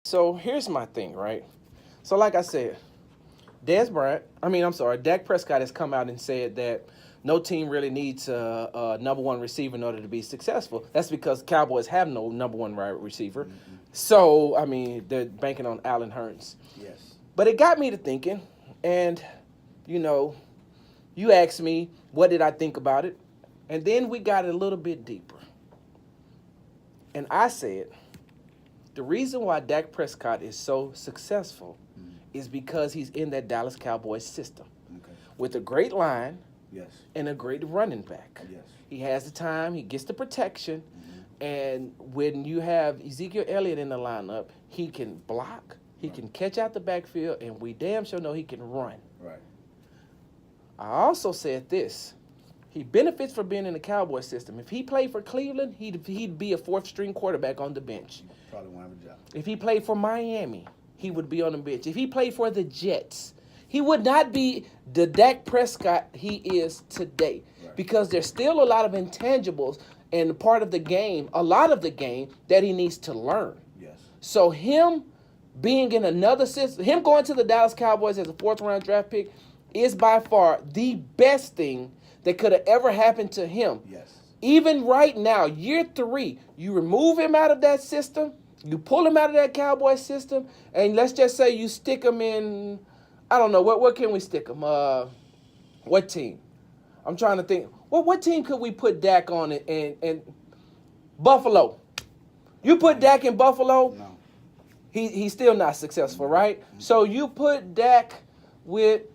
So here's my thing, right? So like I said, Dak Prescott has come out and said that no team really needs a number one receiver in order to be successful. That's because Cowboys have no number one wide receiver. Mm-hmm. So, they're banking on Allen Hurns. Yes. But it got me to thinking, and, you asked me, what did I think about it? And then we got a little bit deeper. And I said, the reason why Dak Prescott is so successful is because he's in that Dallas Cowboys system with a great line and a great running back. Yes. He has the time, he gets the protection, and when you have Ezekiel Elliott in the lineup, he can block, he can catch out the backfield, and we damn sure know he can run. Right. I also said this. He benefits from being in the Cowboys system. If he played for Cleveland, he'd be a fourth-string quarterback on the bench. Probably won't have a job. If he played for Miami, he would be on the bench. If he played for the Jets, he would not be the Dak Prescott he is today. Right. Because there's still a lot of intangibles and a lot of the game that he needs to learn. Yes. So him being in another system, him going to the Dallas Cowboys as a fourth-round draft pick is by far the best thing that could have ever happened to him. Yes. Even right now, year 3, you remove him out of that system, you pull him out of that Cowboys system, and let's just say you stick him in, I don't know, what can we stick him? What team? I'm trying to think. What team could we put Dak on and Buffalo? You put Dak in Buffalo, no. He's still not successful, right? Mm-hmm. So you put Dak with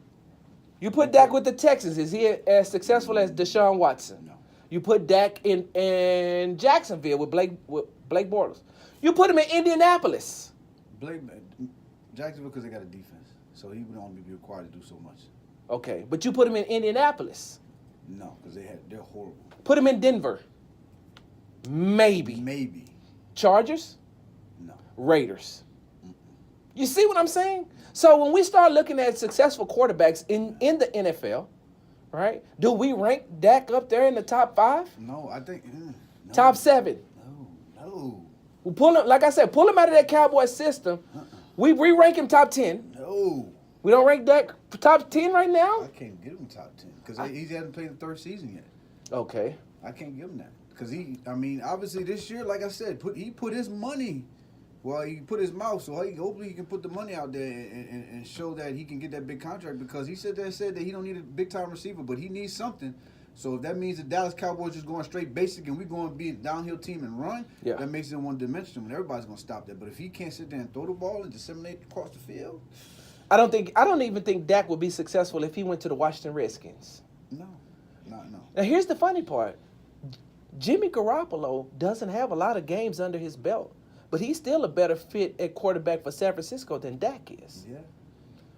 the Texans. Is he as successful as Deshaun Watson? No. You put Dak in Jacksonville with Blake Bortles. You put him in Indianapolis. Jacksonville because they got a defense, so he would only be required to do so much. Okay, but you put him in Indianapolis. No, because they're horrible. Put him in Denver. Maybe. Chargers? No. Raiders. You see what I'm saying? So when we start looking at successful quarterbacks in the NFL, right? Do we rank Dak up there in the top 5? No, I think no. Top 7. No. We pull him, like I said, pull him out of that Cowboys system. We rank him top 10. No. We don't rank Dak top 10 right now? I can't give him top 10 because he hasn't played the third season yet. Okay. I can't give him that because obviously this year, like I said, he put his money. Well, he put his mouth, so hopefully he can put the money out there and show that he can get that big contract because he said that he don't need a big-time receiver, but he needs something. So if that means the Dallas Cowboys just going straight basic and we're going to be a downhill team and run, that makes it one-dimensional, and everybody's going to stop that. But if he can't sit there and throw the ball and disseminate across the field. I don't even think Dak would be successful if he went to the Washington Redskins. No. Now, here's the funny part. Jimmy Garoppolo doesn't have a lot of games under his belt. But he's still a better fit at quarterback for San Francisco than Dak is. Yeah.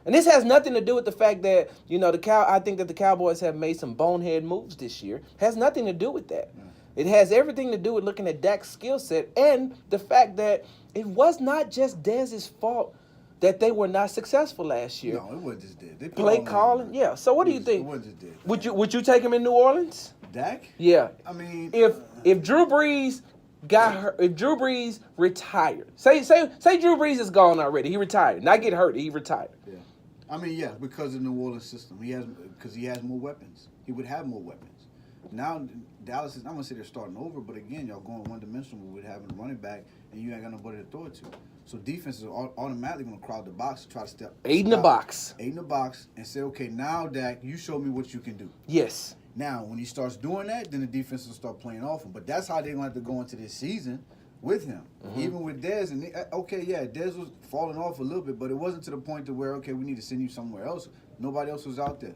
And this has nothing to do with the fact that, I think that the Cowboys have made some bonehead moves this year. It has nothing to do with that. Yeah. It has everything to do with looking at Dak's skill set and the fact that it was not just Dez's fault that they were not successful last year. No, it wasn't just Dez. Play calling, yeah. So what do you think? It wasn't just Dez. Would you take him in New Orleans? Dak? Yeah. I mean, if Drew Brees got hurt, if Drew Brees retired, say Drew Brees is gone already, he retired, not get hurt, he retired. Yeah. Because of the New Orleans system, he has more weapons. He would have more weapons. Now Dallas is, I'm gonna say they're starting over, but again, y'all going one dimensional with having a running back, and you ain't got nobody to throw it to. So defense is automatically gonna crowd the box to try to step in the box, and say, okay, now Dak, you show me what you can do. Yes. Now, when he starts doing that, then the defense will start playing off him. But that's how they're going to have to go into this season with him. Mm-hmm. Even with Dez. And Dez was falling off a little bit, but it wasn't to the point to where, okay, we need to send you somewhere else. Nobody else was out there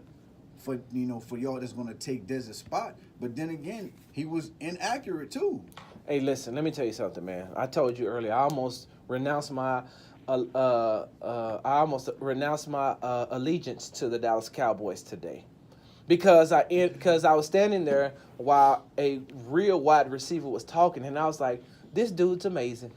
for y'all that's going to take Dez's spot. But then again, he was inaccurate too. Hey, listen, let me tell you something, man. I told you earlier, I almost renounced my allegiance to the Dallas Cowboys today. Because I was standing there while a real wide receiver was talking, and I was like, this dude's amazing.